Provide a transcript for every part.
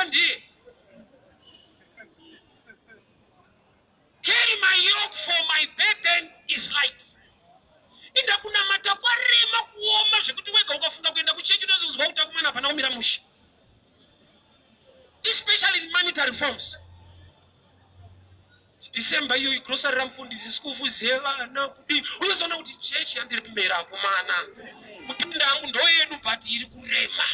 ndiye. Carry my yoke, for my burden is light. Inda kuna matakwa rema kuoma zvekuti wega ukafunga kuenda kuchechi unozozwa kuti akumana pana kumira musha. Especially in monetary forms. December you grocery ramfundisi school zeva na kudi unozoona kuti chechi yandiri kumera kumana. Kuti ndangu ndo yedu but iri kurema.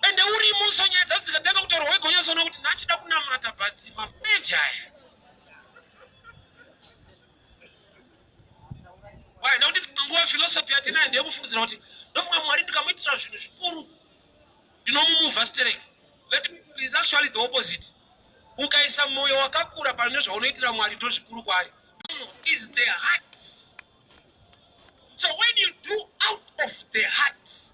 Ende uri musonyedza dzikatanga kutaura wega unozoona kuti nachida kunamata but mafejaya. Why now did nguva philosophy yatina ndiye kufungidzira kuti ndofunga Mwari ndikamuitira zvinhu zvikuru ndinomumuvha stereki. It's actually the opposite. Ukaisa moyo wakakura pane zvaunoitira Mwari ndo zvikuru kwari. Is the heart. So when you do out of the heart,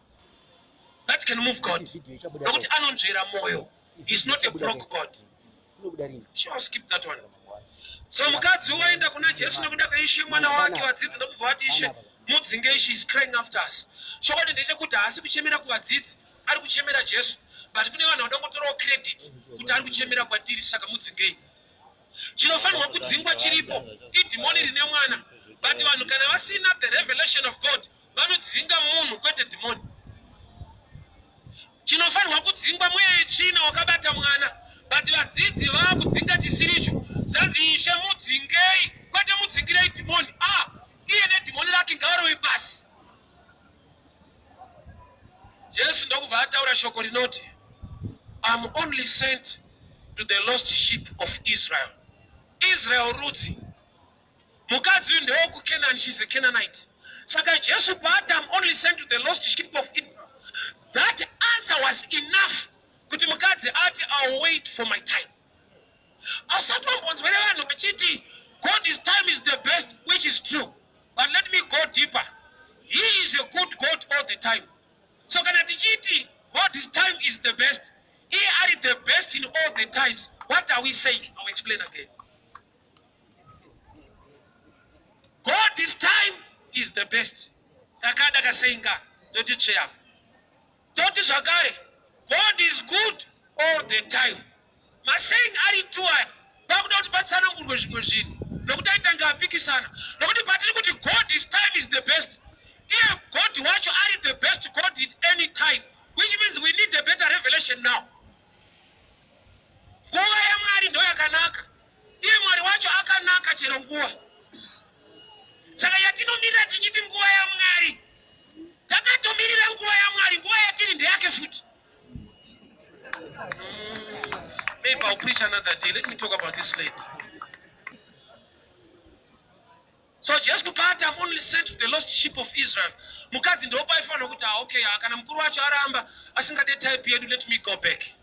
that can move God. Nokuti anonzvera moyo. He's not a broke God. Sure, skip that one. So mukadzi waenda kuna Jesu nekuda kweishe mwana wake wadzidzi ndokubva vati Ishe mudzinge Ishe is crying after us. Chokwadi ndechekuti haasi kuchemera kuvadzidzi, ari kuchemera Jesu. But kune vanhu vadangotorawo credit kuti ari kuchemera kwatiri saka mudzingei. Chinofanirwa kudzingwa chiripo idhimoni rine mwana. But vanhu kana vasina the revelation of God vanodzinga munhu kwete dhimoni. Chinofanirwa kudzingwa mweya yechina wakabata mwana. But vadzidzi vaakudzinga chisiricho. Zvanzi Ishe mudzingei kwete mudzingirei dhimoni. Iye nedhimoni rake ngavarove pasi. Jesu ndokubva ataura shoko rinoti I'm only sent to the lost sheep of Israel. Israel rudzi. Mukadzi uyu ndewo kuKenani, she's a Canaanite. Saka Jesu paati I'm only sent to the lost sheep of Israel. That answer was enough kuti mukadzi ati I'll wait for my time. Asati wambonzwere vanhu vachiti God's time is the best, which is true. But let me go deeper. He is a good God all the time. So kana tichiti God's time is the best, He are the best in all the times. What are we saying? I'll explain again. God's time is the best. Takada kasenga toti cheya. Toti zvakare. God is good all the time. Masaying ari tuwa. Bakuda kuti patsana ngurwe zvimwe zvinhu. Nokuti aitanga apikisana. Nokuti patiri kuti God's time is the best. If God wacho are the best God at any time, which means we need a better revelation now. Nguva yaMwari ndo yakanaka. Iye Mwari wacho akanaka chero nguva. Saka yatinomirira tichiti nguva yaMwari. Takatomirira nguva yaMwari, nguva yatiri ndeyake futi. Maybe I'll preach another day. Let me talk about this later. So just to part, I'm only sent to the lost sheep of Israel. Mukadzi ndo paifana kuti okay, kana mukuru wacho aramba asingade type yedu, let me go back.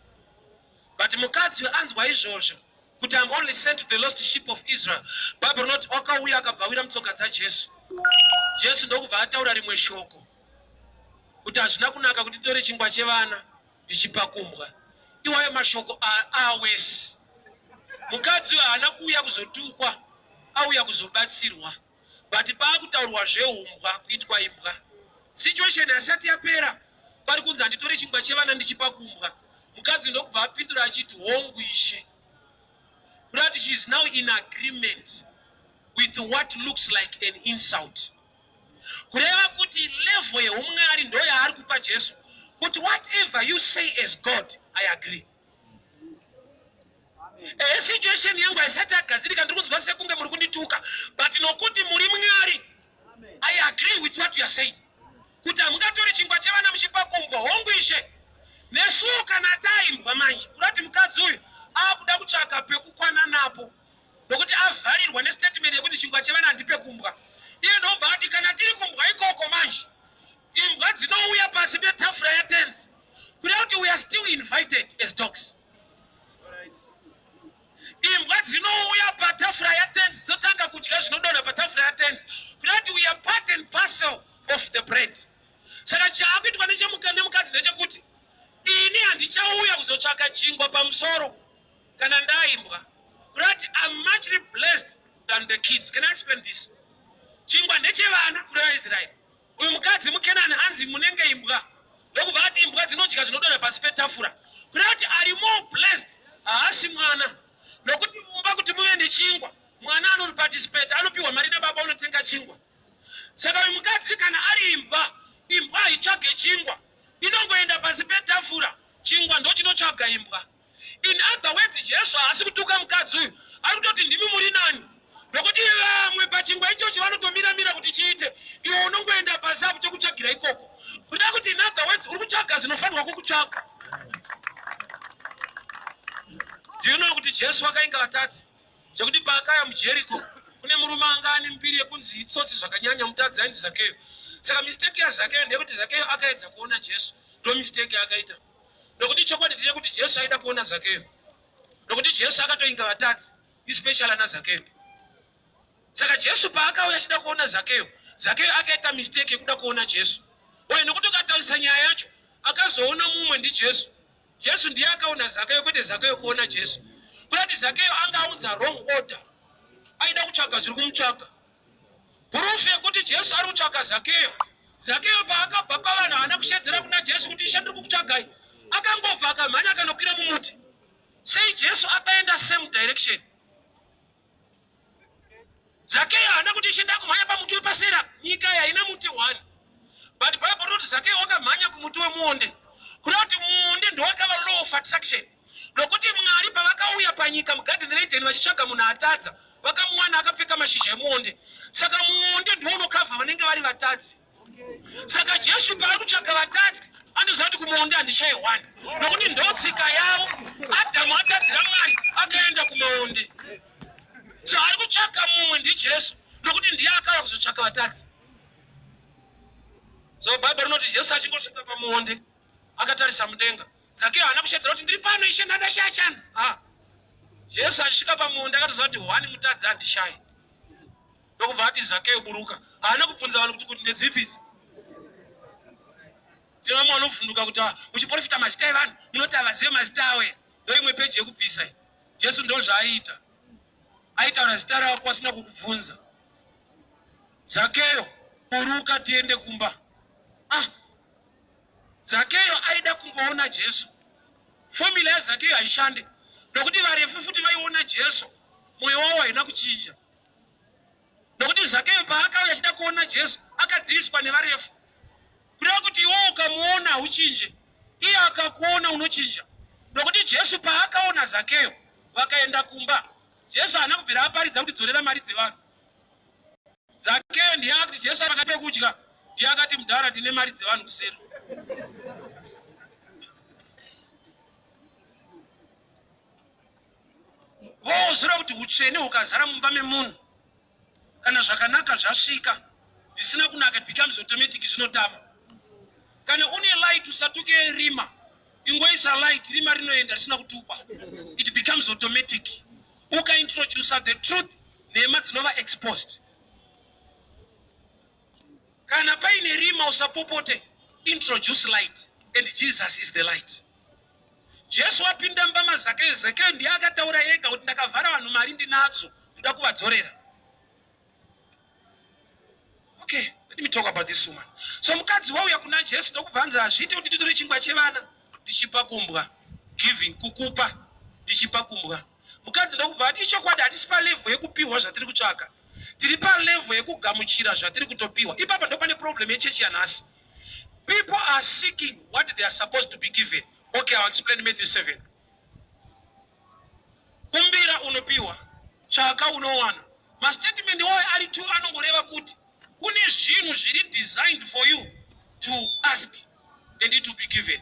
But mukadzi anzwa izvozvo kuti I'm only sent to the lost sheep of Israel. Bible not wakauya akabvawira mutsoka dzaJesu. Jesu ndokubva ataura rimwe shoko kuti hazvina kunaka kuti tore chingwa chevana ndichipa kumbwa. Iwayo mashoko awesi. Mukadzi haana kuuya kuzotukwa, auya kuzobatsirwa. But paakutaurwa zveumbwa kuitwa imbwa. Situation hasati yapera, pari kunzi handitore chingwa chevana ndichipa kumbwa. Mukadzi ndokubva apindura achiti hongu Ishe. But she is now in agreement with what looks like an insult. Kureva kuti level yeumwari ndo yaari kupa Jesu. Kuti whatever you say as God, I agree. Situation yangu haisati agadzirika ndiri kunzwa sekunge muri kundituka. But nokuti muri Mwari, I agree with what you are saying. Kuti hamungatori chingwa chevana muchipa kumbwa, hongu Ishe. Nesu kana taimbwa manje. Kurati mukadzi uyu akuda kutsvaka pekukwana napo. Nokuti avharirwa nestatement yekuti chingwa chevana handipe kumbwa. Iye ndobva ati kana tiri kumbwa ikoko manje. Imbwa dzinouya pasi petafura yatenzi. Kureva kuti we are still invited as dogs. Imbwa dzinouya patafura yatenzi dzotanga kudya zvinodonha patafura yatenzi. Kureva kuti we are part and parcel of the bread. Saka chaakuitwa nemukadzi ndechekuti ini handichauya kuzotsvaka chingwa pamusoro kana ndaimbwa. Kureva kuti I'm muchly blessed than the kids. Can I explain this? Chingwa ndechevana kureva Israel. Uyu mukadzi muKenani hanzi munenge imbwa. ndokubva ati imbwa dzinodya zvinodonha pasi petafura. Kuda kuti ari more blessed haasi mwana. Nokuti mumba kuti muve nechingwa, mwana anoparticipate, anopiwa mari nababa unotenga chingwa. Saka uyu mukadzi kana ari imbwa haitsvage chingwa, inongoenda pasi petafura, chingwa ndo chinotsvaga imbwa. In other words, Jesu haasi kutuka mukadzi uyu, ari kutoti ndimi muri nani. Nokuti vamwe pachingwa ichochi vanotomira kuti chiite, iwe unongoenda pasi apo chokutsvagira ikoko. Kuda kuti in other words uri kutsvaga zvinofanirwa kukutsvaga. Ndinoona kuti Jesu akainga vatadzi zvekuti paakaya muJeriko kune murume anga ane mbiri yekunzi itsotsi zvakanyanya mutadzi ainzi Zakeyo. Saka mistake yaZakeyo ndeyekuti Zakeyo akaedza kuona Jesu, ndo mistake yaakaita. Nokuti chokwadi ndine kuti Jesu aida kuona Zakeyo, nokuti Jesu akatoinga vatadzi especially ana Zakeyo. Saka Jesu paakauya achida kuona Zakeyo, Zakeyo akaita mistake yekuda kuona Jesu. Uye nokuti ukatarisa nyaya yacho akazoona mumwe ndi Jesu. Jesu ndiye akaona Zakeyo kwete Zakeyo kuona Jesu. Kuti Zakeyo anga aunza wrong order, aida kutsvaga zviri kumutsvaga. Proof yekuti Jesu ari kutsvaga Zakeyo. Zakeyo paakabva pavanhu haana kushedzera kuna Jesu kuti ishe ndiri kukutsvagai, akangobva akamhanya akanokwira mumuti. Sei Jesu akaenda same direction. Zakeyo haana kuti ishe ndakumhanya pamuti wepasera, nyika haina muti one. But Bible roti Zakeyo wakamhanya kumuti wemuonde. Kuda kuti muonde ndo wakava law of attraction. Nokuti Mwari pavakauya panyika mugarden Eden vachitsvaga munhu atadza, vakamuwana akapfeka mashizha emuonde. Saka muonde ndiwo unokavha vanenge vari vatadzi. Saka Jesu paari kutsvaga vatadzi anoziva kuti kumuonde handishaye one. Nokuti ndo tsika yavo, Adhamu atadzira Mwari akaenda kumaonde. So ari kutsvaga mumwe ndiJesu, nokuti ndiye akauya kuzotsvaga vatadzi. So Bible rinoti Jesu achingosvika pamuonde akatarisa mudenga. Zakeyo haana kushedzera kuti ndiri pano ishe ndandashaya chanzi. Jesu achisvika pamuonde akatoziva kuti wani mutadzi handishaye. Ndokubva ati Zakeyo buruka. Haana kubvunza vanhu kuti ndedzipi idzi. Tine vamwe vanovhunduka kuti muchiprofita mazita evanhu munoti havazive mazita awo. Ndo imwe peji yekubvisa. Jesu ndo zvaaita. Aitaura zita rako asina kukubvunza. Zakeyo buruka tiende kumba. Zakeyo aida kungoona Jesu. Formula yaZakeyo haishande. Nokuti varefu futi vaiona Jesu, mwoyo wavo haina kuchinja. Nokuti Zakeyo paakauya achida kuona Jesu akadziviswa nevarefu. Kuda kuti iwewe ukamuona uchinje, iye akakuona unochinja. Nokuti Jesu paakaona Zakeyo vakaenda kumba, Jesu haana kubvira aparidza kuti dzorera mari dzevanhu. Zakeyo ndiye akati Jesu akati pekudya, ndiye akati mudhara tine mari dzevanhu kuseri. Voziva kuti utsvene hukazara mumba memunhu, kana zvakanaka zvasvika zvisina kunaka, it becomes automatic, zvinotama. Kana une light usatuke rima, ingoisa light, rima rinoenda risina kutupa. It becomes automatic. Ukaintroduce the truth, nhema dzinova exposed. Kana paine rima usapopote, introduce light, and Jesus is the light. Jesu apinda mumba maZakeyo, Zakeyo ndiye akataura yega kuti ndakavhara vanhu mari ndinadzo, ndoda kuvadzorera. Okay, let me talk about this woman. So mukadzi wauya kuna Jesu ndokubvanza hazviite kuti titore chingwa chevana ndichipa kumbwa, giving, kukupa ndichipa kumbwa. Mukadzi ndokubva ati ichokwadi hatisi palevel yekupiwa zvatiri kutsvaka, tiri palevel yekugamuchira zvatiri kutopiwa. Ipapa ndo pane problem yechechi yanhasi. People are seeking what they are supposed to be given. Okay, I'll explain Matthew 7. Kumbira unopiwa, chaka unowana. Ma statement wayo ari tu anongoreva kuti kune zvinhu zviri designed for you to ask and it to be given.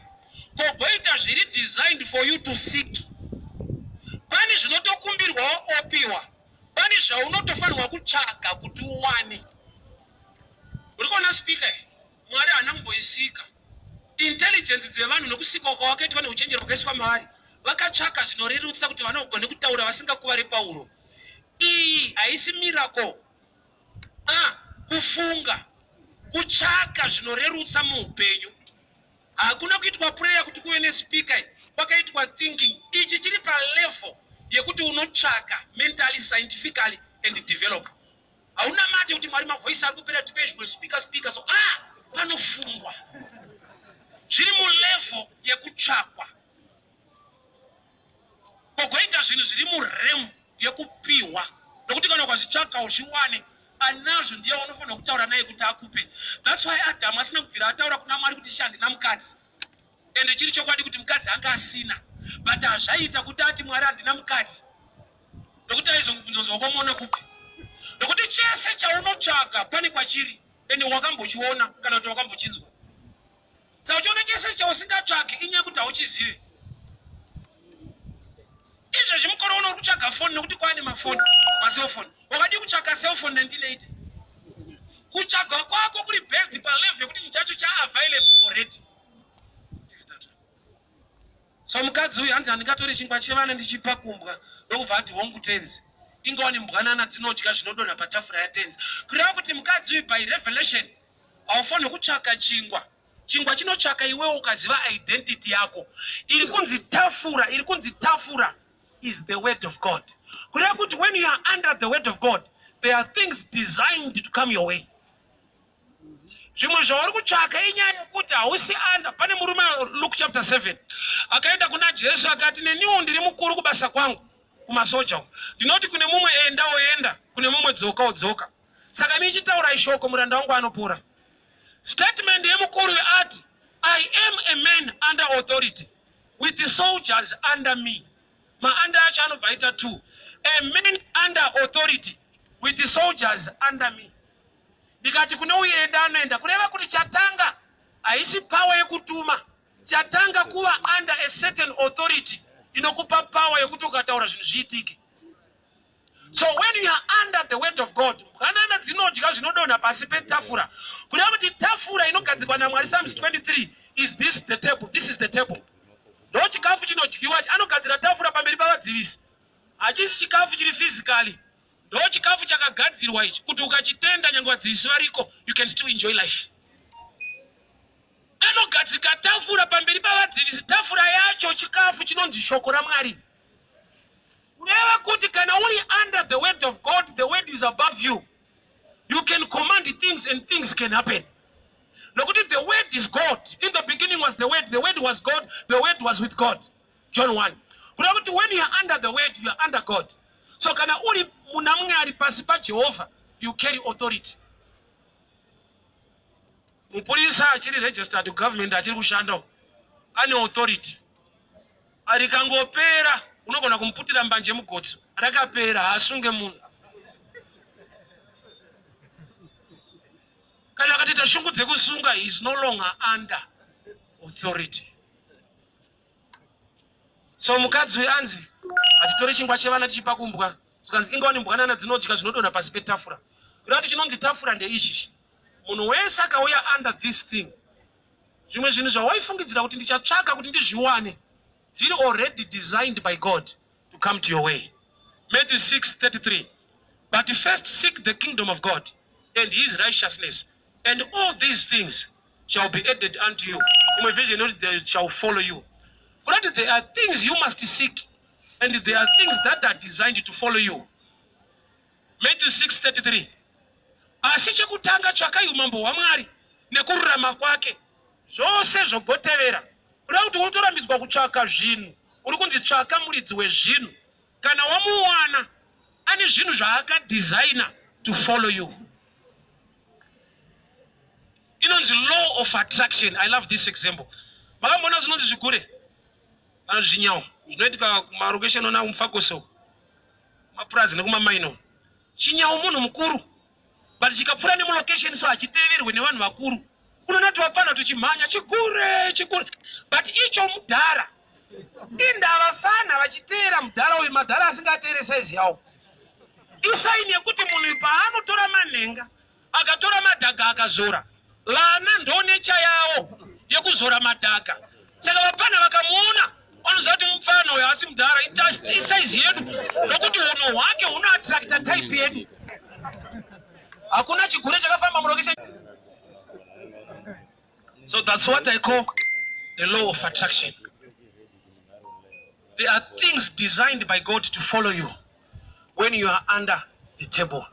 Kogoita zviri designed for you to seek. Pane zvinotokumbirwa opiwa. Pane zvaunotofanirwa kutsvaga kuti uwane. Uri kuona speaker? Mwari haana kumboisika. Intelligence dzevanhu nokusika kwavakaitwa neuchenjeri hwakaiswa mavari, vakatsvaka zvinorerutsa kuti vanogone kutaura vasingakuvari pauro. Iyi haisi miracle. Kufunga, kutsvaka zvinorerutsa muupenyu. Hakuna kuitwa prayer kuti kuve nespeaker, kwakaitwa thinking. Ichi chiri palevel yekuti unotsvaka mentally, scientifically and develop. Hauna mate kuti Mwari mavoice ari kupera tipezhwe speaker so panofungwa. zviri mulevel yekutsvakwa. Kogoita zvinhu zviri muremu yekupiwa. Nokuti kana ukazvitsvaka uzviwane, anazvo ndiye unofanira kutaura naye kuti akupe. That's why Adam asina kubvira ataura kuna Mwari kuti handina mukadzi. Ende chiri chokwadi kuti mukadzi anga asina. But hazvaita kuti ati Mwari handina mukadzi. Nokuti aizongonzwa kwamaona kupi. Nokuti chese chaunotsvaga pane kwachiri. Ende wakambochiona kana kuti wakambochinzwa. Saka uchiona chese chausingatsvagi inyaya kuti hauchizive. Izvo zvimukoro uno kutsvaga foni nokuti kwaane mafoni, maselfoni. Wakadi kutsvaga selfoni 1980. Kutsvaga kwako kuri based palevel yekuti chinhu chacho cha-available already. So mukadzi uyu hanzi handingatori chingwa chevana ndichipa kumbwa ndokubva ati hongu tenzi. Ingawa ni mbwanana dzinodya zvinodonha patafura yatenzi. Kureva kuti mukadzi uyu by revelation haufaniri kutsvaka chingwa. Chingwa chinotsvaka iwewe ukaziva identity yako. Iri kunzi tafura is the word of God. Kureva kuti when you are under the word of God, there are things designed to come your way. Zvimwe zvauri kutsvaka inyaya yekuti hausi under. Pane murume Luke chapter 7 akaenda kuna Jesu akati neniwo ndiri mukuru kubasa kwangu kumasoja uko. Ndinoti kune mumwe enda oenda, kune mumwe dzoka odzoka. Saka michitaura ishoko muranda wangu anopora. Statement yemukuru ati I am a man under authority with the soldiers under me. Under acho anobva aita 2. A man under authority with the soldiers under me. Ndikati kune uye enda anoenda kureva kuti chatanga haisi power yekutuma. Chatanga kuva under a certain authority inokupa power yekuti ukataura zvinhu zviitike. So when you are under the word of God, mwanana dzinodya zvinodonha pasi petafura. Kureva kuti tafura inogadzikwa naMwari, Psalms 23 is this the table. This is the table. Ndo chikafu chinodyiwa anogadzira tafura pamberi pavadzivisi. Hachisi chikafu chiri physically. Ndo chikafu chakagadzirwa ichi kuti ukachitenda nyange vadzivisi variko, you can still enjoy life. Anogadzika tafura pamberi pavadzivisi. Tafura yacho chikafu chinonzi shoko raMwari. Kureva kuti kana uri under the word of God, the word is above you. You can command things and things can happen. Nokuti the word is God. In the beginning was the word was God, the word was with God. John 1. Kureva kuti when you are under the word, you are under God. So kana uri muna Mwari pasi pa Jehovah, you carry authority. Mupurisa achiri registered to government achiri kushanda ane authority. Arikangopera unogona kumuputira mbanje mugotso. Rakapera asunge munhu. Kana akatita shungu dzekusunga, he is no longer under authority. So mukadzi weanzi atitori chingwa chevana tichipa kumbwa. Sikanzi ingawa ni mbwanana dzinodya zvinodonha pasi petafura. Kureva kuti chinonzi tafura ndeizvi. Munhu wese akauya under this thing. Zvimwe zvinhu zvawaifungidzira kuti ndichatsvaka kuti ndizviwane zviri already designed by God to come to your way. Matthew 6:33. But first seek the kingdom of God and his righteousness, and all these things shall be added unto you. In my vision, they shall follow you. But there are things you must seek, and there are things that are designed to follow you. Matthew 6:33. Asi chekutanga tsvakai umambo hwaMwari nekururama kwake, zvose zvobhotevera. Kureva kuti unotorambidzwa kutsvaka zvinhu, uri kunzi tsvaka muridzi wezvinhu. Kana wamuwana ane zvinhu zvaakadesigna to follow you. Inonzi law of attraction. I love this example. Makamboona zvinonzi zvikure kana zvinyawo zvinoitika kumarokesheni ona mufakoso mapurazi nekumamaino. Chinyawo munhu mukuru, but chikapfuura nemulokesheni so hachiteverwe nevanhu vakuru. Unonati wapfana tuchimhanya chikure. But icho mudhara. Inda vafana vachiteera mudhara uyu, madhara asingateere size yawo. Isaini yekuti munhu paanotora manhenga akatora madhaga akazora, lana ndo necha yawo yekuzora madhaga. Saka vapana vakamuona vanoziva kuti mupfana uyu asi mudhara isaizi yedu, nokuti unhu hwake hunoattracta type yedu. Hakuna chigure chakafamba mulokesheni. So that's what I call the law of attraction. There are things designed by God to follow you when you are under the table.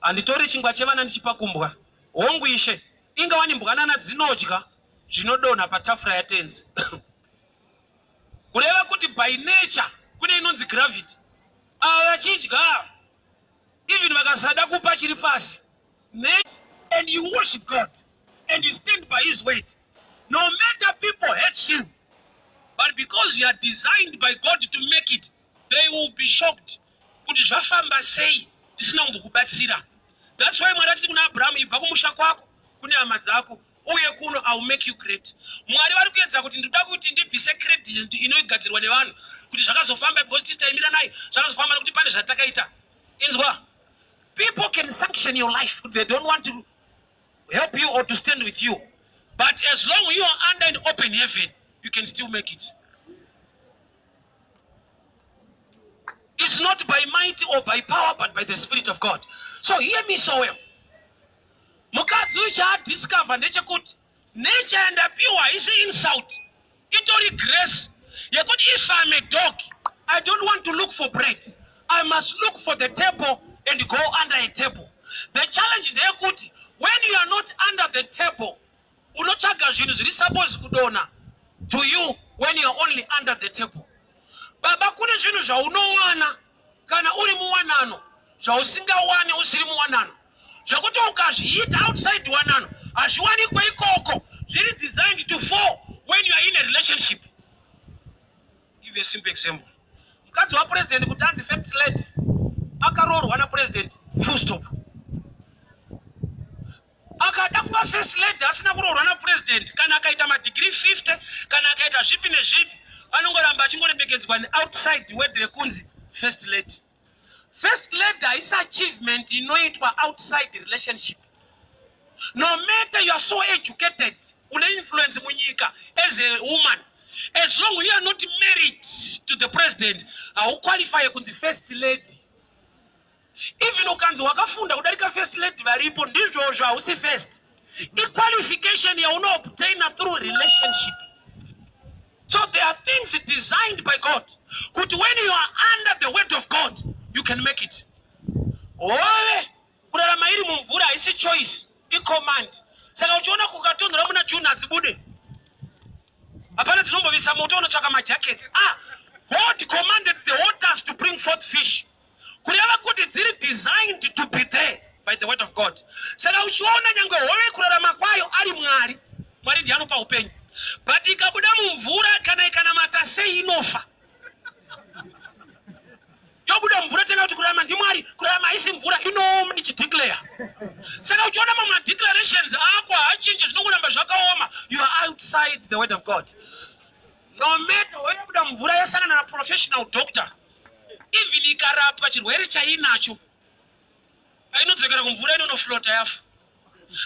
And tori chingwa chevana ndichipa kumbwa. Hongu ishe. Ingawa ni mbwanana dzinodya zvinodonha patafura yatenzi. Kureva kuti by nature kune inonzi gravity. Vachidya even vakasada kupa chiri pasi, and you worship God and you stand by his word, no matter people hate you, but because you are designed by God to make it, they will be shocked. Kuti zvafamba sei tisina kumbokubatsira. That's why Mwari achiti kuna Abraham, ibva kumusha kwako kune hama dzako uye kuno, I will make you great. Mwari vari kuedza kuti ndinoda kuti ndibvise credit inoigadzirwa nevanhu kuti zvakazofamba because tichaimira naye zvakazofamba nekuti pane zvatakaita. Inzwa, people can sanction your life, they don't want to help you or to stand with you, but as long as you are under an open heaven, you can still make it. It's not by might or by power, but by the Spirit of God. So hear me so well. Mukadzi ucha discover ndechekuti nature yandapiwa isi insult, itori grace yekuti if I'm a dog, I don't want to look for bread, I must look for the table and go under a table. The challenge ndeyekuti when you are not under the table, unotsvaga zvinhu zviri supposed kudona to you when you are only under the table. Baba, kune zvinhu zvaunowana kana uri muwanano zvausingawani usiri muwanano, zvakuti ukazviita outside wanano hazviwanikwe ikoko, zviri designed to fall when you are in a relationship. Give you a simple example. Mukadzi wa president kuti anzi first lady akaroorwa na president, full stop. Akada kuva first lady asina kuroorwa na president, kana akaita madegree 50 kana akaita zvipi nezvipi, anongoramba achingorembekedzwa outside wedre kunzi first lady. First lady is achievement inoitwa outside the relationship. No matter you are so educated, une influence munyika as a woman, as long as you are not married to the president, you qualify kunzi first lady. Even ukanzi wakafunda kudarika first lady varipo, ndizvozvo hausi first. Qualification yauno obtain through relationship. So there are things designed by God. Kuti when you are under the word of God, you can make it. Owe, kurarama iri mumvura isi choice, I command. Saka uchiona kukatondora muna Juna dzibude. Apana tinombovisa moto unotsvaka majackets. God commanded the waters to bring forth fish. Kureva kuti dziri designed to be there by the word of God. Saka uchiona nyangwe hove kurarama kwayo ari Mwari, Mwari ndiye anopa upenyu. But ikabuda mumvura kana ikanamata sei inofa. Yobuda mvura tena kuti kurarama ndi Mwari, kurarama isi mvura inooma ndichideclare. Saka uchiona mamwe declarations ako hachinje zvinongoramba zvakaoma, you are outside the word of God. No matter wabuda mvura yasangana na professional doctor, even ikarapwa chirwere chainacho, ainodzokera kumvura inonoflota yafa.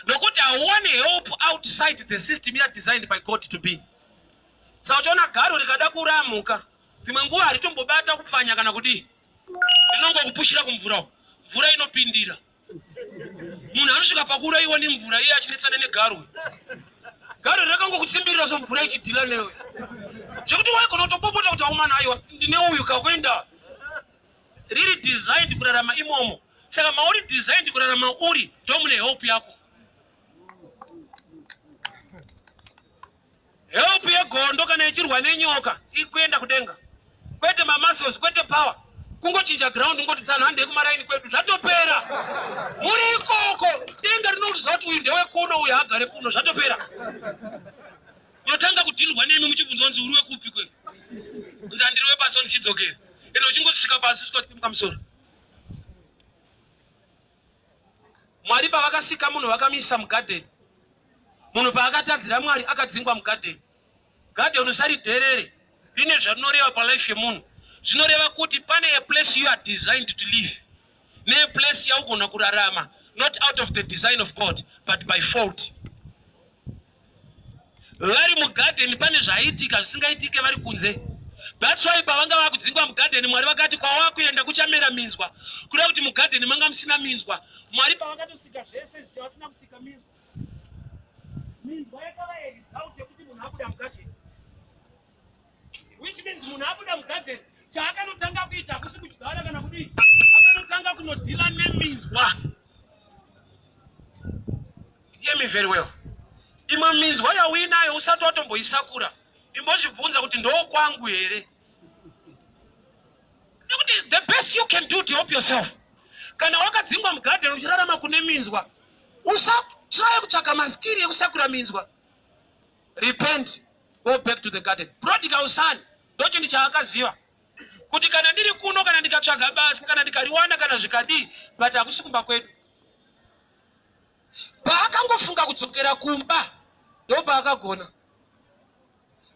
Nokuti hauone help outside the system you are designed by God to be. Saka uchiona garo rikada kuramuka, dzimwe nguva haritombobata kupfanya kana kudii, rinongokupushira kumvura, mvura inopindira. Munhu anosvika pakura iwone mvura iye achinetsana negaro. Garo rakangokutsimbirira somvura ichidhila newe. Zvekuti waigona kutopopota kuti aumana aiwa ndine uyu kakwenda. Riri designed kurarama imomo. Saka mauri designed kurarama uri, ndomune help yako. Help yegondo kana ichirwa nenyoka ikuenda kudenga. Kwete mamuscles, kwete power. Kungochinja ground ngoti tsana hande kumaraini kwedu zvatopera. Muri ikoko denga rinoziva kuti uyu ndewe kuno uyu agare kuno zvatopera. Unotanga kudhilwa nemi muchibvunza kunzi uri wekupi kwe. Kunzi andiri wepasi ndichidzokera. Eno uchingosvika pasi usikotsimuka musoro. Mwari pavakasika munhu vakamisa mugarden. Munhu paakatadzira Mwari akadzingwa mugarden. Garden usari dherere. Rine zvarinoreva palife yemunhu. Zvinoreva kuti pane a place you are designed to live. Ne place yaugona kurarama, not out of the design of God, but by fault. Vari mugarden pane zvaitika zvisingaitike vari kunze. That's why pavanga vakudzingwa mugarden, Mwari vakati kwawakuenda kuchamera minzwa. Kuda kuti mugarden manga musina minzwa. Mwari pavakatosika zvese zvasina kusika minzwa. Minzwa yakava result yekuti munhu abuda mugarden. Which means munhu abuda mugarden, chaakanotanga kuita hakusi kudyara kana kudii, akanotanga kunodhila neminzwa. Hear me very well. imwe minzwa yauinayo usati watomboisakura imbozvibvunza kuti ndo kwangu here. The best you can do to help yourself. Kana wakadzingwa mugarden uchirarama kune minzwa, usatry kutsvaka maskiri ekusakura minzwa. Repent, go back to the garden. Prodigal son ndochindi chaakaziva kuti kana ndiri kuno, kana ndikatsvaga basa, kana ndikariwana, kana zvikadii, but hakusi kumba kwedu. Paakangofunga kudzokera kumba ndo paakagona.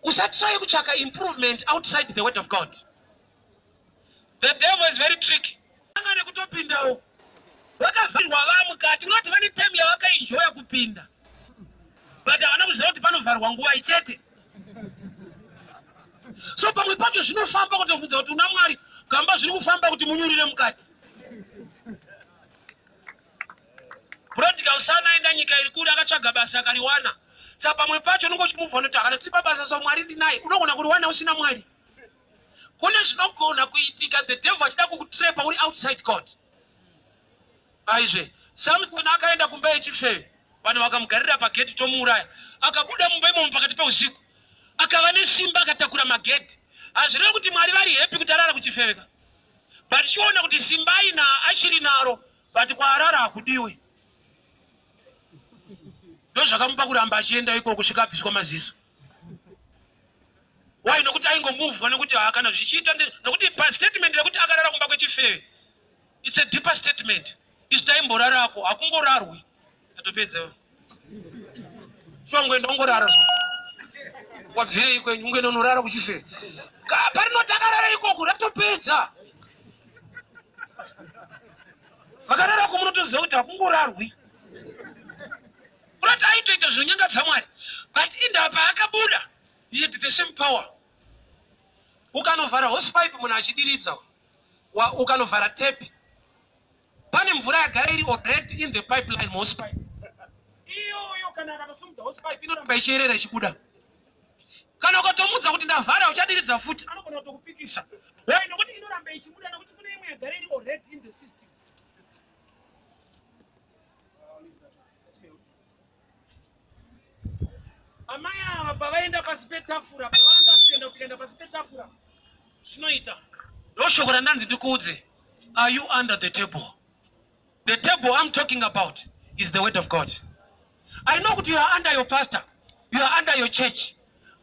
Usatry kutsvaka improvement outside the word of God. The devil is very tricky. Angane kutopindawo. Vakavharwa vamukati, unoti vane time yavakaenjoya kupinda. But havana kuziva kuti panovharwa nguva ichete. So pamwe pacho zvinofamba kutobvunza kuti una Mwari, gamba zviri kufamba kuti munyurire mukati. Prodigal son aenda nyika iri kure akatsvaga basa akariwana. Saka pamwe pacho unongochimubva noti kana tiri pabasa saMwari ndinaye, unogona kuriwana usina Mwari. Kune zvinogona kuitika the devil achida kukutrepa uri outside God. Aizve, Samson akaenda kumba yechifeve, vanhu vakamugarira pagedhi tomuuraya. Akabuda mumba imomo pakati peusiku, akava nesimba akatakura magedhi. Hazvireva kuti Mwari vari happy kuti arara kuchifeveka, but chiona kuti simba achiri naro, but kwaarara hakudiwe. Ndozvakamupa kuramba achienda ikoko kusvika abviswa maziso. Why? Nokuti aingomuvwa nekuti kana zvichiita nokuti pastatement rekuti akarara kumba kwechifeve, it's a deeper statement. Izvi taimborarako hakungorarwi. Atopedza shongwe ndongorara zvo wabvire ikwenyu ungeno unorara kuchifeve parinoti akarara ikoko ratopedza. Vakararako munotoziva kuti hakungorarwi. Unoti aitoita zvinonyangadza Mwari, but indapa akabuda. He had the same power. Ukanovhara hosepipe munhu achidiridza, ukanovhara tape, pane mvura yagara iri already in the pipeline hosepipe. Iyo kana akatosumudza hosepipe inoramba ichierera ichibuda. Kana ukatomudza kuti ndavhara uchadiridza futi, anogona kutokupikisa. Why? Nokuti inoramba ichibuda nokuti kune imwe yagara iri already in the system. Amai ava pavaenda pasi petafura, pavaandastenda kuti kaenda pasi petafura zvinoita. Ndoshoko randanzi ndikuudze. Are you under the table? The table I'm talking about is the word of God. I know that you are under your pastor, you are under your church,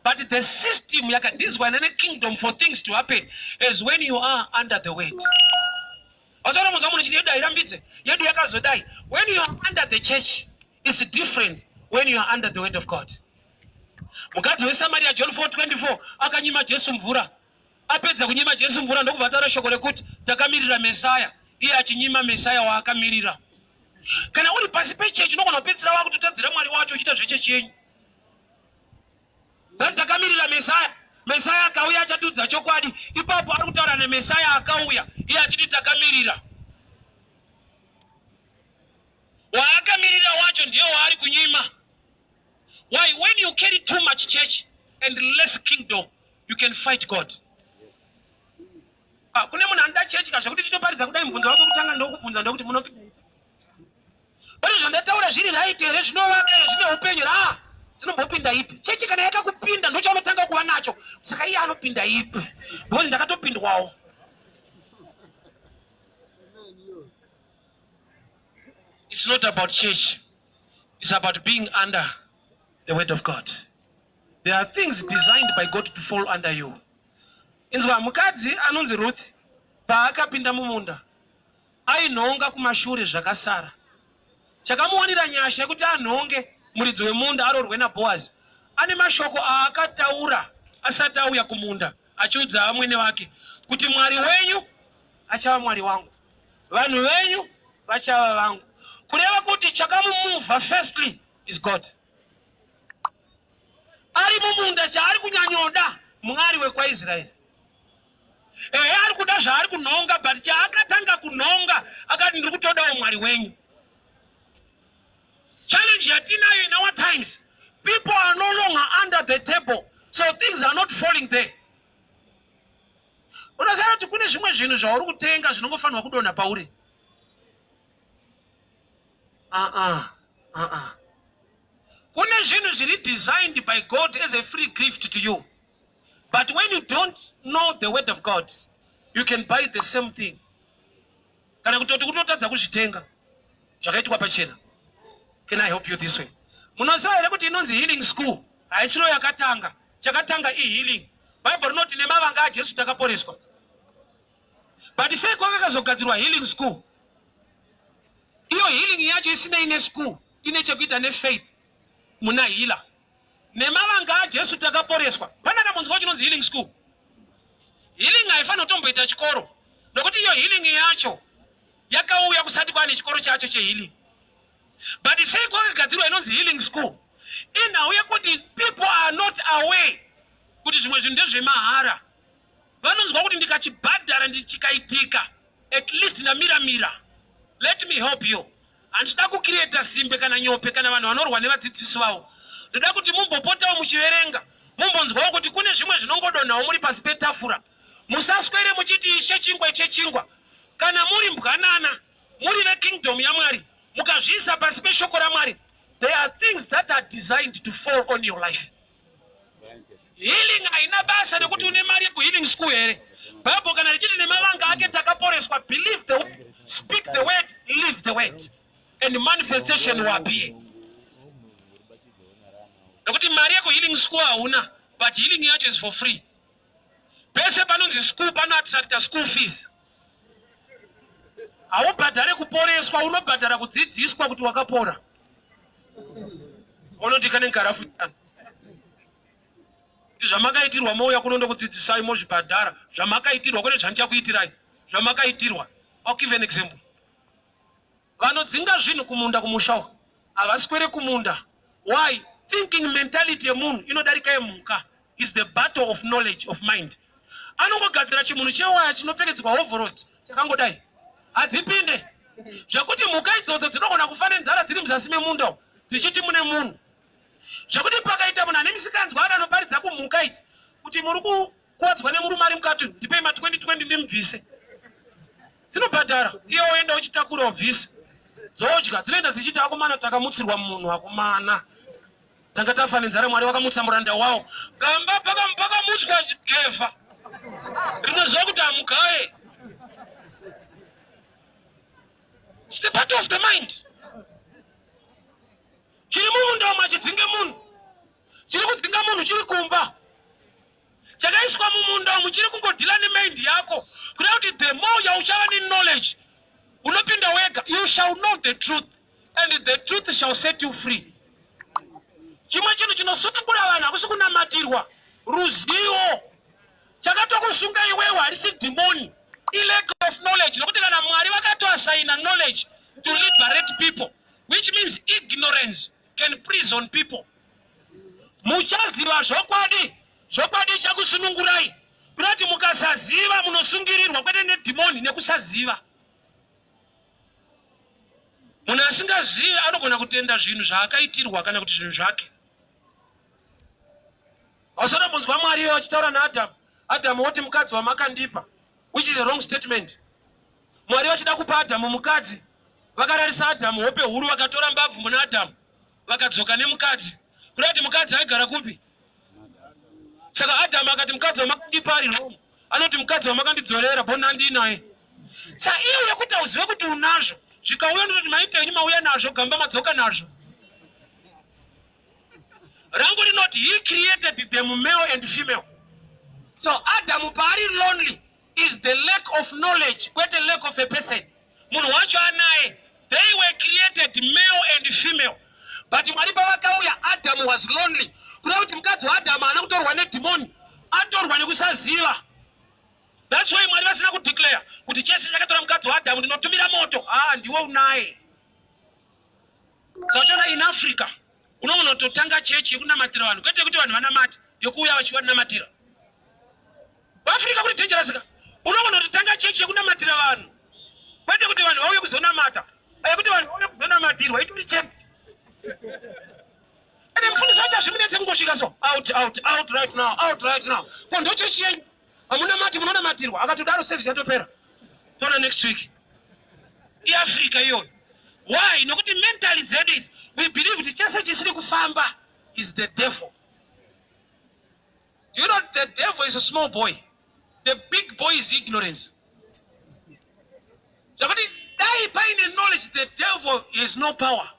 but the system yakadizwa in any kingdom for things to happen is when you are under the word. When you are under the church, it's different when you are under the word of God. Mukadzi weSamaria John 4:24 akanyima Jesu mvura. Apedza kunyima Jesu mvura ndokubva taura shoko rekuti takamirira Mesaya, iye achinyima Mesaya waakamirira. Kana uri pasi pechechi unogona kupedzera wakutotadzira Mwari wacho uchita zvechechi yenyu. Saka takamirira Mesaya, Mesaya akauya achatudza chokwadi, ipapo ari kutaura neMesaya akauya, iye achiti takamirira. Waakamirira wacho ndiye waari kunyima. Why? When you carry too much church and less kingdom, you can fight God. Kune munhu anoda church zvekuti chitoparidza kudai mubvunzo wako kutanga ndokubvunza ndokuti munopinda. Pane zvandataura zviri right here zvinovaka here zvine upenyu dzinombopinda ipi? Chechi kana yakakupinda ndochaunotanga kuva nacho. Saka iye anopinda ipi? Because ndakatopindwawo. It's not about church. It's about being under the word of God. There are things designed by God to fall under you. Inzwa mukadzi anonzi Ruth paakapinda mumunda ainhonga kumashure zvakasara. Chakamuwanira nyasha yekuti anhonge muridzi wemunda arorwe naBhoazi, ane mashoko aakataura asati auya kumunda achiudza amwene wake kuti Mwari wenyu achava Mwari wangu, vanhu venyu vachava vangu. Kureva kuti chakamumuvha firstly is God. Ari mumunda chaari kunyanyoda Mwari wekwaIsraeri. Ari kuda zvaari kunhonga, but chaakatanga kunhonga akati ndiri kutodawo Mwari wenyu. Challenge yatinayo in our times, people are no longer under the table, so things are not falling there. Unoziva kuti kune zvimwe zvinhu zvauri kutenga zvinongofanirwa kudonha pauri. Kune zvinhu zviri designed by God as a free gift to you. But when you don't know the word of God, you can buy the same thing. Kana kutoti kutotadza kuzvitenga zvakaitwa pachena. Can I help you this way? Munoziva here kuti inonzi healing school haisiro yakatanga. Chakatanga healing. Bible rinoti nemavanga aJesu takaporeswa. But sei kwakazogadzirwa healing school? Iyo healing yacho isina ine school, ine chekuita nefaith muna healer. Nemavanga aJesu takaporeswa. Pana kamunzwa chinonzi healing school. Healing haifani kutomboita chikoro. Nokuti iyo healing yacho yakauya kusati kwane chikoro chacho chehealing. But sei kwakagadzirwa inonzi healing school? Inauya kuti people are not aware kuti zvimwe zvinhu ndezvemahara. Vanonzwa kuti ndikachibhadhara ndichikaitika at least namira. Let me help you. Handida kucreate simbe kana nyope kana vanhu vanorwa nevadzidzisi vavo. Ndoda kuti mumbopotawo muchiverenga. Mumbonzwawo kuti kune zvimwe zvinongodonhawo muri pasi petafura. Musaswere muchiti ishe chingwa. Kana muri mbwanana, muri vekingdom yaMwari, mukazviisa pasi peshoko raMwari, there are things that are designed to fall on your life. Healing haina basa nekuti une mari kuhealing school here. Bible kana richiti nemavanga ake takaporeswa, believe the word, speak the word, live the word, and manifestation will appear. Nekuti mari yako healing school hauna, but healing yacho is for free. Pese panonzi school pano attracta school fees. Haubhadhare kuporeswa, unobhadhara kudzidziswa kuti wakapora. Unoti kane nkarafuta. Zvamakaitirwa mouya kunondo kudzidzisai mozvibhadhara, zvamakaitirwa kune zvandichakuitirai, zvamakaitirwa. I'll give an example. Vanodzinga zvinhu kumunda kumusha, havaswere kumunda. Why? Thinking mentality yemunhu inodarika yemhuka is the battle of knowledge of mind. Anongogadzira chimunhu chewaya chinopfekedzwa hovhorosi chakangodai. Hadzipinde. Zvakuti mhuka idzodzo dzinogona kufa nenzara dziri muzasi memunda dzichiti mune munhu. Zvakuti pakaita munhu ane misikanzwa anoparidza kumhuka idzi kuti muri kukwadzwa nemurume ari mukati, ndipei ma2020 ndimubvise. Dzinobhadhara, iye oenda uchitakura ubvise. Zodya dzinoenda dzichiti akomana takamutsirwa munhu akomana. Tanga tafa nenzara, Mwari wakamutsa muranda wawo. Gamba pakamutya gevha. Rinoziva kuti hamugaye. It's the battle of the mind. Chiri mumunda umu hachidzinge munhu. Chiri kudzinga munhu chiri kumba. Chakaiswa mumunda umu chiri kungodhila nemind yako. Kuda kuti the more yauchava knowledge, unopinda wega, you shall know the truth, and the truth shall set you free. Chimwe chinhu chinosungura vanhu hakusi kunamatirwa, ruzivo. Chakatokusunga iwewe harisi dhimoni, lack of knowledge. Nokuti kana Mwari vakatoasaina knowledge to liberate people, which means ignorance can prison people. Muchaziva zvokwadi, zvokwadi chakusunungurai. Kuti mukasaziva munosungirirwa kwete nedhimoni nekusaziva. Munhu asingazivi anogona kutenda zvinhu zvaakaitirwa kana kuti zvinhu zvake. Wasora munzwa Mwari achitaura naAdamu. Adamu woti mukadzi wamakandipa, which is a wrong statement. Mwari vachida kupa Adamu mukadzi, vakararisa Adamu hope huru, vakatora mbabvu muna Adamu vakadzoka nemukadzi. Kuda kuti mukadzi aigara kupi? Saka Adamu akati mukadzi wamakandipa ari wrong. Anoti mukadzi wamakandidzorera bona ndinaye. Saka iwe yekuti uzive kuti unazvo, zvikauya ndoti maitenyu mauya nazvo, gamba madzoka nazvo. Rangu rinoti he created them male and female. So Adam paari lonely is the lack of knowledge, not a lack of a person. Munhu wacho anaye, they were created male and female. But Mwari pavakauya, Adam was lonely. Kuda kuti mukadzi waAdamu haana kutorwa nedhimoni, atorwa nekusaziva. That's why Mwari vasina kudeclare kuti chese chakatora mukadzi waAdamu ndinotumira moto. Ndiwe unaye. Saka in Africa unoona totanga chechi yekunamatira vanhu, kwete kuti vanhu vanamata yokuuya vachivanamatira. Africa kuri dangerous ka. Unoona totanga chechi yekunamatira vanhu, kwete kuti vanhu vauye kuzonamata, kuti vanhu vauye kuzonamatirwa. It will change. And mfundisi wacho azviminetse kungosvika so out right now. Kondo chechi yenyu amunamati munonamatirwa, akatodaro service yatopera. Tona next week. IAfrica iyoyo. Why? Nokuti mentally zedu idzi We believe the chese chisiri kufamba is the devil. Do you know the devil is a small boy? The big boy is ignorance. But by the knowledge, the devil has no power.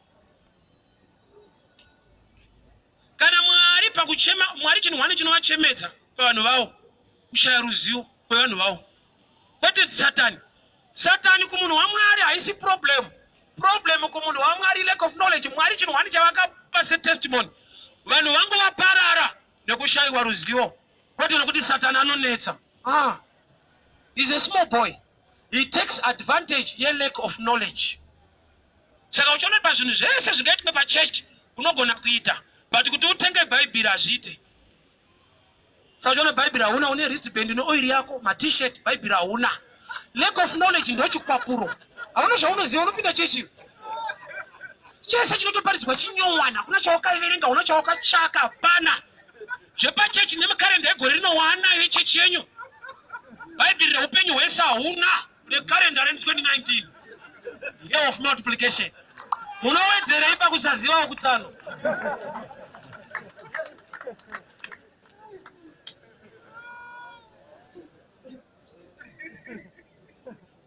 Kana mwari pakuchema mwari chinhu wani chinovachemedza pavanhu vavo kushaya ruzivo kwevanhu vavo. Kwete Satani. Satani kumunhu waMwari haisi problem. Problem kumunhu waMwari lack of knowledge. Mwari chinhu wani chavakapa setestimony. Vanhu vangu vaparara nekushayiwa ruzivo. Kwete nokuti Satani anonetsa. He's a small boy. He takes advantage ye lack of knowledge. Saka uchiona pazvinhu zvese zvingaitwe pachechi unogona kuita. But kuti utenge Bible azviite. Saka uchiona Bible hauna, une wristband ine oil yako, ma-t-shirt, Bible hauna. Lack of knowledge ndo chikwapuro. Hauna zvaunoziva unopinda chechi. Chese chinotoparidzwa chinyowana, kuna chawakaverenga, una chawakatsvaka, hapana. Zvepachechi nemukarenda egore rinowana yechechi yenyu. Bible reupenyu hwese hauna. Nekarenda re2019. Year of multiplication. Munowedzerei pakusaziva kutsano.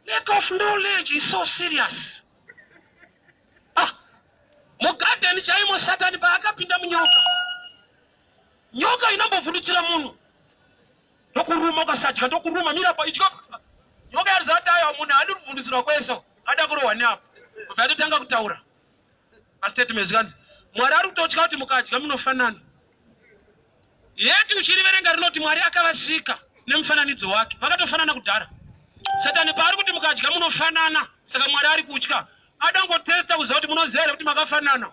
Lack of knowledge is so serious. Mugadheni chaimo Satani paakapinda munyoka. Nyoka inambovhundutsira munhu. Ndokuruma ukasadya, ndokuruma mira paidya. Nyoka yarizati ayo munhu haadi kuvhundutsirwa kweso. Ada kurohwa neapo. Kubva yatotanga kutaura. Pastatement zvikanzi Mwari ari kutotya kuti mukadya munofanana. Yeti uchiriverenga rinoti Mwari akavasika nemufananidzo wake. Vakatofanana kudhara. Satani paari kuti mukadya munofanana. Saka Mwari ari kutya. Adangotesta kuziva kuti munoziva kuti makafanana.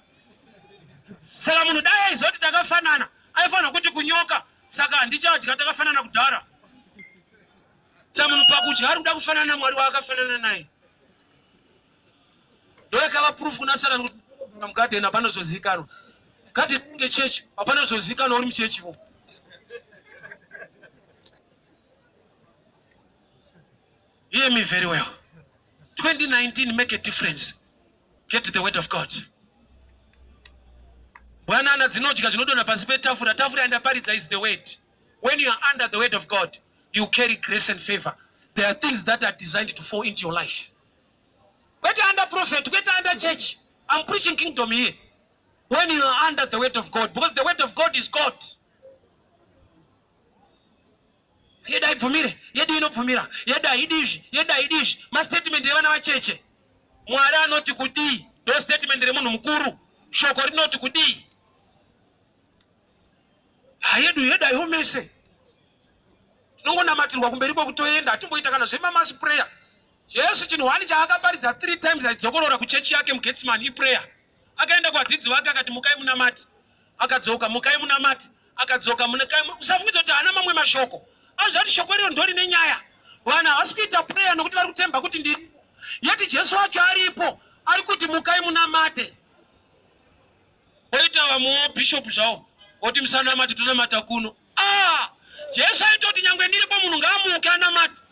Saka munhu dai aiziva kuti takafanana, aifanira kuti kunyoka. Saka handichadya takafanana kudhara. Saka munhu pakudya ari kuda kufanana naMwari waakafanana naye. Ndoyakava proof kuna Satani kuti mugadheni hapanozozikanwa. Gadheni ngechechi, hapanozozikanwa uri muchechiwo. Hear me very well. 2019, make a difference. Get the word of God. Banana dzinodya dzinodonha pasi petafura. Tafura yandaparidza is the word. When you are under the word of God, you carry grace and favor. There are things that are designed to fall into your life. Get under prophet, get under church. I'm preaching kingdom here. When you are under the word of God, because the word of God is God. Yeda ibvumire, yeda inobvumira, yeda idizvi, ma statement evana vacheche. Mwari anoti kudii, ndo statement remunhu mukuru. Shoko rinoti kudii. Yedu yeda iomese. Tinongonamatirwa kumberi kwekutoenda, hatimboita kana zvemamass prayer. Jesu chinhu wani chaakaparidza 3 times aidzokorora kuchechi yake muGetsemani iprayer. Akaenda kwadzidzi vake akati mukai munamati. Akadzoka mukai munamati. Akadzoka mukai. Usafungidza kuti haana mamwe mashoko. Azvati shoko riro ndori nenyaya. Vanhu havasi kuita prayer nokuti vari kutemba kuti ndiri. Yeti Jesu wacho aripo. Ari kuti mukai munamate. Oita vamwe bishop zvavo. Oti musanamati tonamata kuno. Jesu aitoti nyangwe ndiripo munhu ngaamuke anamati.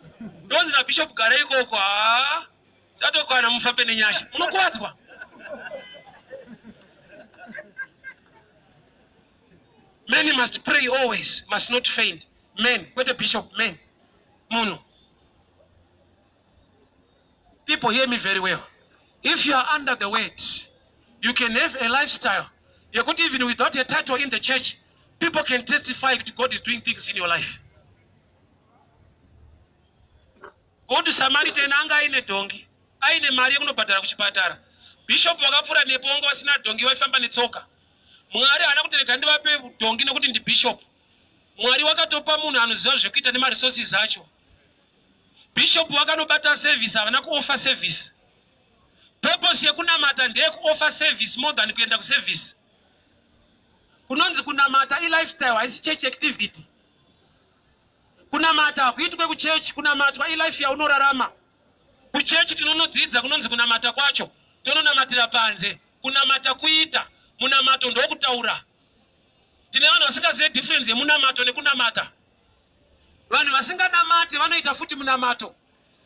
Ndonzi naBishop gare ikoko. Tatokwana mufambe nenyasha. Munokuwadzwa. Many must pray always, must not faint. Men, what a bishop, men. Munhu. People hear me very well. If you are under the word, you can have a lifestyle. You could even without a title in the church, people can testify that God is doing things in your life. Go to Samaritan anga aine dongi. Aine mari yekunobhadhara kuchipatara. Bishop wakapfura nepo wanga vasina dongi vaifamba netsoka. Mwari haana kuti rega ndivape dongi nekuti ndi bishop. Mwari wakatopa munhu anoziva zvekuita nemaresources acho. Bishop wakanobata service, havana kuoffer service. Purpose yekunamata ndeye kuoffer service more than kuenda kuservice. Kunonzi kunamata i-lifestyle, haisi church activity. Kunamata hakuitwe kuchurch, kunamatwa i-life yaunorarama. Kuchurch tinonodzidza kunonzi kunamata kwacho. Tononamatira panze. Kunamata kuita. Munamato ndokutaura. Tine vanhu vasingazive difference yemunamato nekunamata. Vanhu vasinganamati vanoita futi munamato.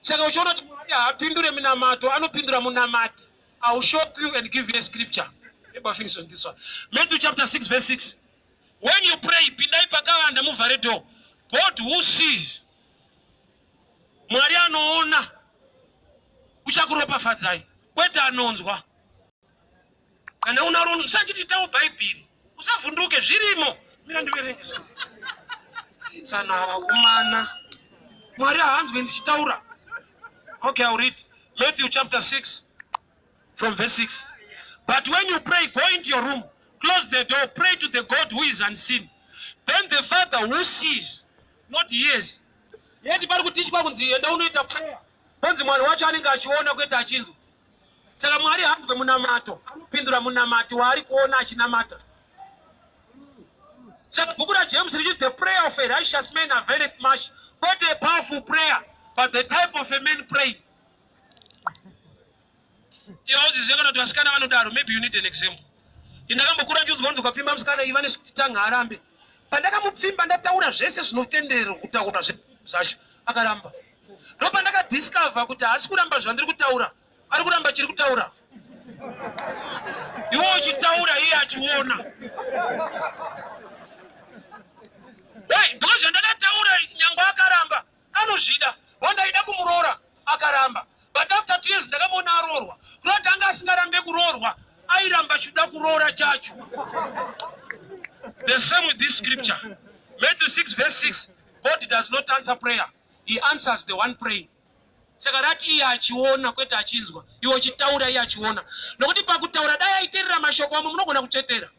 Saka uchiona kuti Mwari haapindure munamato, anopindura munamati. I will shock you and give you a scripture. Maybe I finish on this one. Matthew chapter 6 verse 6. When you pray, pindai pakawanda muvhare door. God who sees. Mwari anoona. Uchakuropafadzai. Kwete anonzwa. Kana unarono usachititawo Bible. Usavhunduke zvirimo. Mira ndiverenge. Sana wakumana. Mwari haanzwi ndichitaura. Okay, I'll read Matthew chapter 6 from verse 6. But when you pray, go into your room, close the door, pray to the God who is unseen. Then the Father who sees, not hears. Yeti pari kutichwa kunzi enda unoita prayer. Bonzi mwari wacho anenge achiona kwete achinzwa. Saka Mwari haanzwe munamato, anopindura munamati waari kuona achinamata. Saka bhuku raJames richiti the prayer of a righteous man availeth much. Not a powerful prayer, but the type of a man praying. Maybe you need an example. Indakambokura njudzwa ukapfimba musikana Ivane kutanga arambe. Pandakamupfimba ndataura zvese zvinotendera kutaura zvacho akaramba. Ndopandakadiscover kuti haasi kuramba zvandiri kutaura, ari kuramba chiri kutaura. Iwo uchitaura iye achiona. Because ndakataura nyangwa akaramba, anozvida. Wandaida kumuroora akaramba. But after 2 years ndakamona aroorwa. Kuti anga asingarambe kuroorwa, airamba chuda kuroora chacho. The same with this scripture. Matthew 6 verse 6. God does not answer prayer. He answers the one praying. Saka rati iye achiona kwete achinzwa. Iwo uchitaura iye achiona. Nokuti pakutaura dai aiterera mashoko amo munogona kutetera.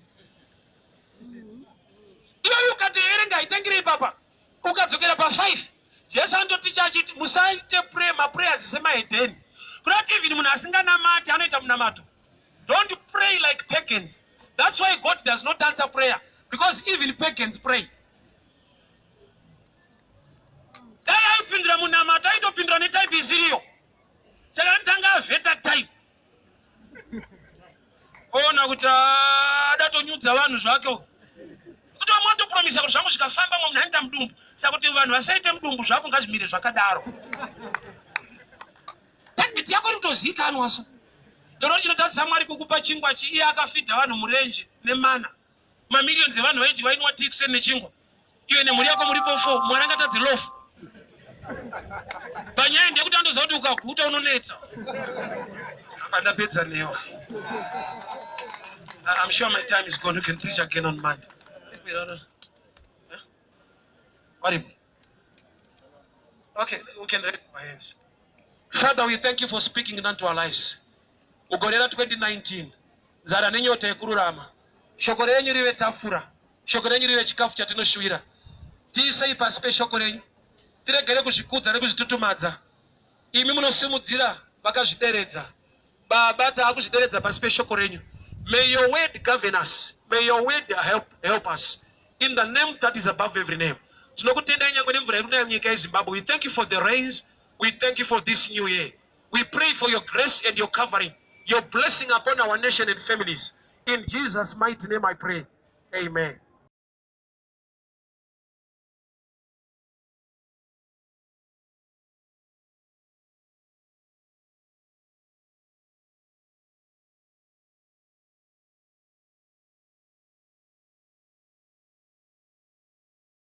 Iyo ukateverenga aitangire ipapa. Ukadzokera pa 5. Jesu andoticha achiti musaite pray maprayers semahedheni. Kurati even munhu asinganamati anoita munamato. Don't pray like pagans. That's why God does not answer prayer. Because even pagans pray. Dai aipindura munamato aitopindura netype isiriyo. Saka anotanga avheta type. Ona kuti adatonyudza vanhu zvake. Kuti wamatopromisa kuti zvangu zvikafamba munhu anoita mudumbu. Saka kuti vanhu vasaite mudumbu zvako ngazvimire zvakadaro. Target yako inotozikanwaso. Ndoro chinotatidza Mwari kukupa chingwa iye akafidha vanhu murenje nemana. Mamillions evanhu vaiti vainwa tikse nechingwa. Iwe nemhuri yako muripo 4, Mwari angatadze lofu. Panyaya ndekuti andoziva kuti ukaguta unonetsa. Pandapedza newo. I'm sure my time is gone. You can preach again on Monday. What? Okay, we can raise our hands. Father, we thank you for speaking unto our lives. Ugorera 2019. Zara nenyota yekururama. Shoko renyu rive tafura. Shoko renyu rive chikafu chatinoshuvira. Tiisei pasi peshoko renyu. Tiregere kuzvikudza nekuzvitutumadza. Imi munosimudzira vakazvideredza. Baba taakuzvideredza pasi peshoko renyu. May your word govern us. May your word help us. In the name that is above every name. We thank you for the rains. We thank you for this new year. We pray for your grace and your covering, your blessing upon our nation and families. In Jesus' mighty name I pray. Amen.